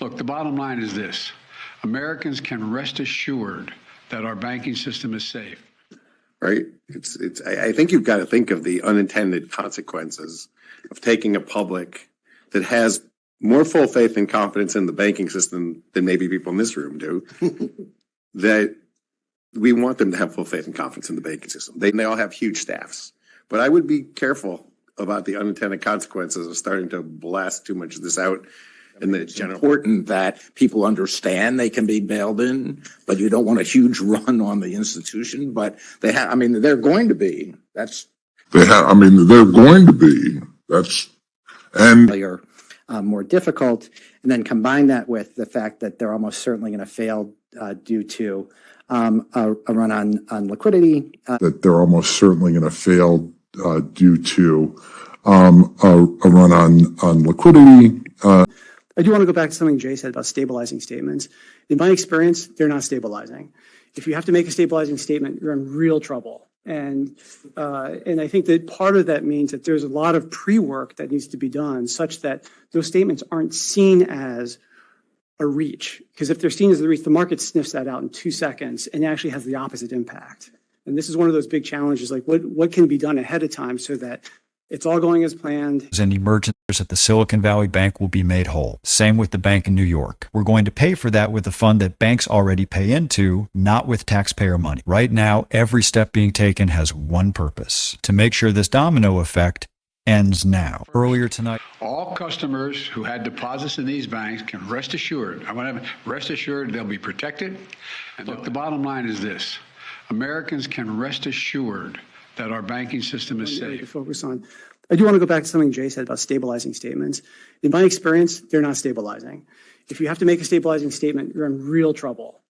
Look, the bottom line is this. Americans can rest assured that our banking system is safe. Right? I think you've got to think of the unintended consequences of taking a public that has more full faith and confidence in the banking system than maybe people in this room do, that we want them to have full faith and confidence in the banking system. They all have huge staffs. But I would be careful about the unintended consequences of starting to blast too much of this out in the general. Important that people understand they can be bailed in, but you don't want a huge run on the institution. But they have, they're going to be. They're going to be. And they are more difficult. And then combine that with the fact that they're almost certainly going to fail due to a run on liquidity. That they're almost certainly going to fail due to a run on liquidity. I do want to go back to something Jay said about stabilizing statements. In my experience, they're not stabilizing. If you have to make a stabilizing statement, you're in real trouble. And I think that part of that means that there's a lot of pre-work that needs to be done such that those statements aren't seen as a reach. Because if they're seen as a reach, the market sniffs that out in 2 seconds and actually has the opposite impact. And this is one of those big challenges, like what can be done ahead of time so that it's all going as planned. And emergers at the Silicon Valley Bank will be made whole. Same with the bank in New York. We're going to pay for that with a fund that banks already pay into, not with taxpayer money. Right now, every step being taken has one purpose: to make sure this domino effect ends now. Earlier tonight, All customers who had deposits in these banks can rest assured. I want to rest assured they'll be protected. And look, the bottom line is this. Americans can rest assured that our banking system is safe. To focus on. I do want to go back to something Jay said about stabilizing statements. In my experience, they're not stabilizing. If you have to make a stabilizing statement, you're in real trouble.